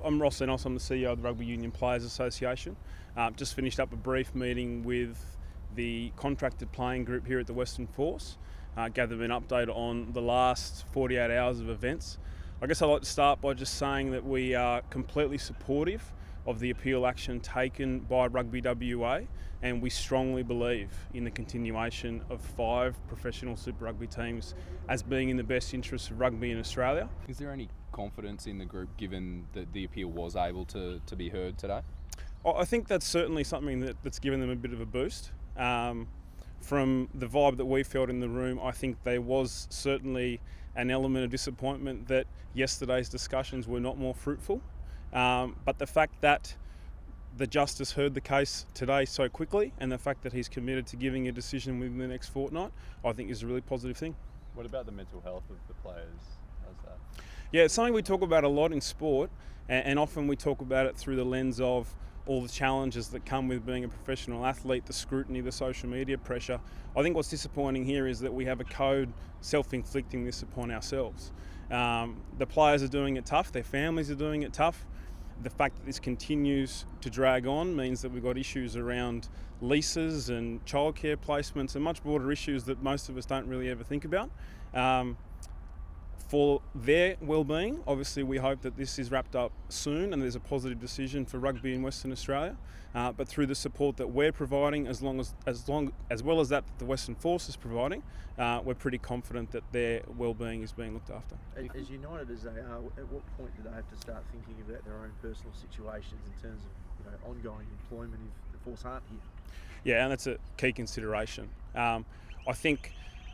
I'm Ross Xenos, I'm the CEO of the Rugby Union Players Association. Just finished up a brief meeting with the contracted playing group here at the Western Force. Gathered an update on the last 48 hours of events. I guess I'd like to start by just saying that we are completely supportive of the appeal action taken by RugbyWA, and we strongly believe in the continuation of 5 professional Super Rugby teams as being in the best interests of rugby in Australia. Is there any confidence in the group given that the appeal was able to be heard today? I think that's certainly something that's given them a bit of a boost. From the vibe that we felt in the room, I think there was certainly an element of disappointment that yesterday's discussions were not more fruitful. But the fact that the Justice heard the case today so quickly, and the fact that he's committed to giving a decision within the next fortnight, I think is a really positive thing. What about the mental health of the players? How's that? Yeah, it's something we talk about a lot in sport, and often we talk about it through the lens of all the challenges that come with being a professional athlete, the scrutiny, the social media pressure. I think what's disappointing here is that we have a code self-inflicting this upon ourselves. The players are doing it tough, their families are doing it tough. The fact that this continues to drag on means that we've got issues around leases and childcare placements and much broader issues that most of us don't really ever think about. For their well-being, obviously we hope that this is wrapped up soon and there's a positive decision for rugby in Western Australia. But through the support that we're providing, as well as that the Western Force is providing, we're pretty confident that their well-being is being looked after. As united as they are, at what point do they have to start thinking about their own personal situations in terms of ongoing employment if the Force aren't here? Yeah, and that's a key consideration. I think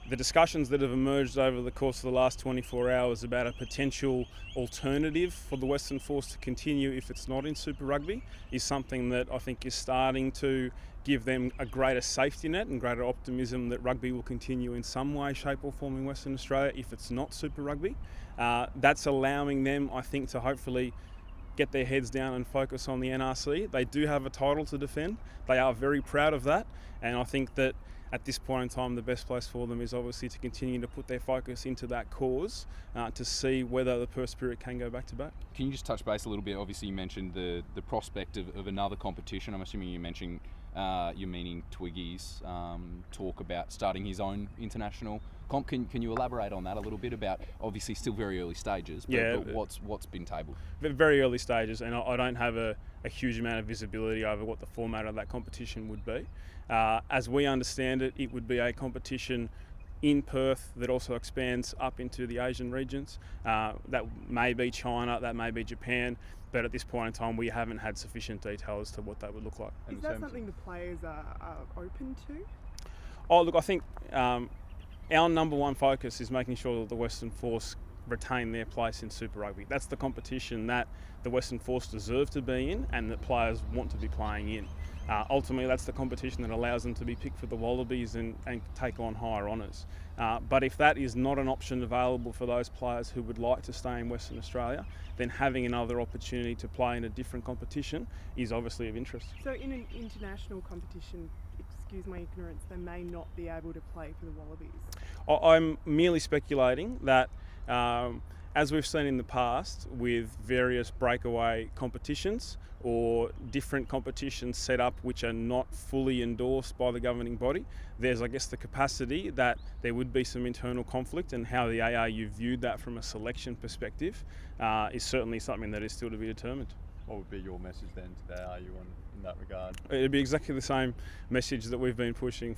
the discussions that have emerged over the course of the last 24 hours about a potential alternative for the Western Force to continue if it's not in Super Rugby is something that I think is starting to give them a greater safety net and greater optimism that rugby will continue in some way, shape or form in Western Australia if it's not Super Rugby. That's allowing them, I think, to hopefully get their heads down and focus on the NRC. They do have a title to defend. They are very proud of that, and I think that at this point in time, the best place for them is obviously to continue to put their focus into that cause to see whether the Perth Spirit can go back to back. Can you just touch base a little bit? Obviously, you mentioned the prospect of another competition. I'm assuming you're meaning Twiggy's talk about starting his own international comp. Can you elaborate on that a little bit about, obviously still very early stages, but what's been tabled? Very early stages, and I don't have a huge amount of visibility over what the format of that competition would be. As we understand it, it would be a competition in Perth that also expands up into the Asian regions. That may be China, that may be Japan, but at this point in time we haven't had sufficient detail as to what that would look like. Is that something the players are open to? Oh look, I think our number one focus is making sure that the Western Force retain their place in Super Rugby. That's the competition that the Western Force deserve to be in and that players want to be playing in. Ultimately, that's the competition that allows them to be picked for the Wallabies and take on higher honours. But if that is not an option available for those players who would like to stay in Western Australia, then having another opportunity to play in a different competition is obviously of interest. So in an international competition, excuse my ignorance, they may not be able to play for the Wallabies? I'm merely speculating that as we've seen in the past with various breakaway competitions or different competitions set up which are not fully endorsed by the governing body, there's, I guess, the capacity that there would be some internal conflict, and how the ARU viewed that from a selection perspective is certainly something that is still to be determined. What would be your message then to the ARU in that regard? It'd be exactly the same message that we've been pushing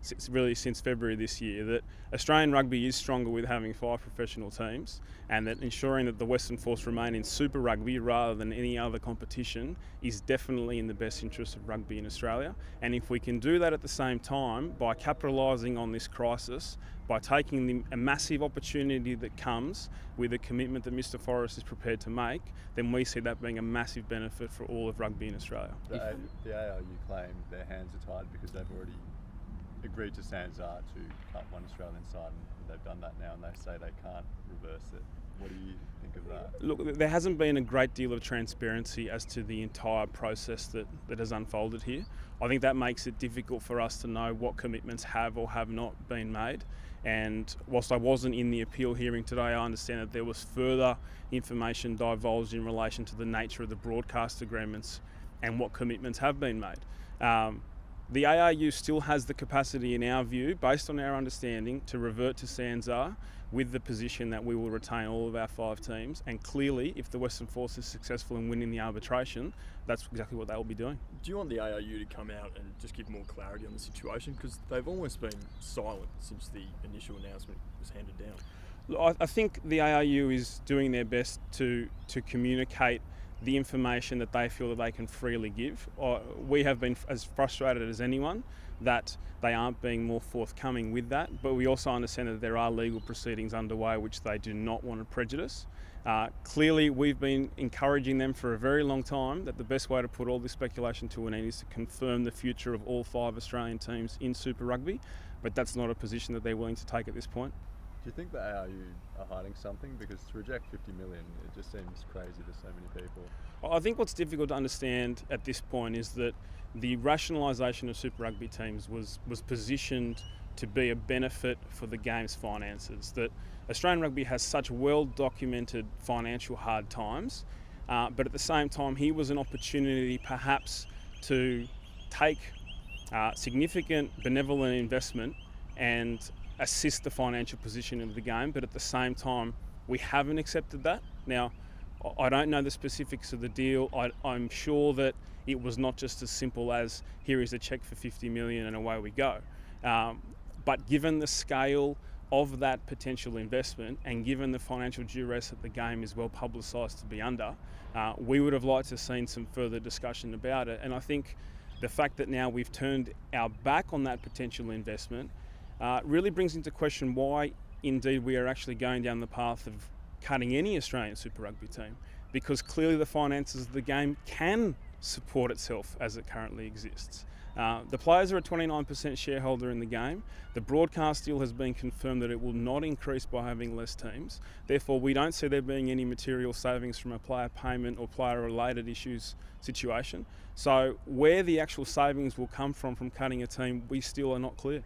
since February this year, that Australian rugby is stronger with having 5 professional teams, and that ensuring that the Western Force remain in Super Rugby rather than any other competition is definitely in the best interest of rugby in Australia. And if we can do that at the same time by capitalising on this crisis, by taking a massive opportunity that comes with a commitment that Mr Forrest is prepared to make, then we see that being a massive benefit for all of rugby in Australia. The ARU claim their hands are tied because they've already agreed to Sanzar to cut one Australian side, and they've done that now, and they say they can't reverse it. What do you think of that? Look, there hasn't been a great deal of transparency as to the entire process that has unfolded here. I think that makes it difficult for us to know what commitments have or have not been made. And whilst I wasn't in the appeal hearing today, I understand that there was further information divulged in relation to the nature of the broadcast agreements and what commitments have been made. The ARU still has the capacity, in our view, based on our understanding, to revert to SANZAR with the position that we will retain all of our 5 teams. And clearly, if the Western Force is successful in winning the arbitration, that's exactly what they will be doing. Do you want the ARU to come out and just give more clarity on the situation? Because they've almost been silent since the initial announcement was handed down. Look, I think the ARU is doing their best to communicate the information that they feel that they can freely give. We have been as frustrated as anyone that they aren't being more forthcoming with that, but we also understand that there are legal proceedings underway which they do not want to prejudice. Clearly, we've been encouraging them for a very long time that the best way to put all this speculation to an end is to confirm the future of all 5 Australian teams in Super Rugby, but that's not a position that they're willing to take at this point. Do you think the ARU are hiding something? Because to reject 50 million, it just seems crazy to so many people. I think what's difficult to understand at this point is that the rationalisation of Super Rugby teams was positioned to be a benefit for the game's finances. That Australian rugby has such well-documented financial hard times, but at the same time, here was an opportunity perhaps to take significant benevolent investment and assist the financial position of the game, but at the same time, we haven't accepted that. Now, I don't know the specifics of the deal. I'm sure that it was not just as simple as here is a cheque for 50 million and away we go. But given the scale of that potential investment and given the financial duress that the game is well publicised to be under, we would have liked to have seen some further discussion about it. And I think the fact that now we've turned our back on that potential investment really brings into question why indeed we are actually going down the path of cutting any Australian Super Rugby team, because clearly the finances of the game can support itself as it currently exists. The players are a 29% shareholder in the game. The broadcast deal has been confirmed that it will not increase by having less teams. Therefore, we don't see there being any material savings from a player payment or player related issues situation. So where the actual savings will come from cutting a team, we still are not clear.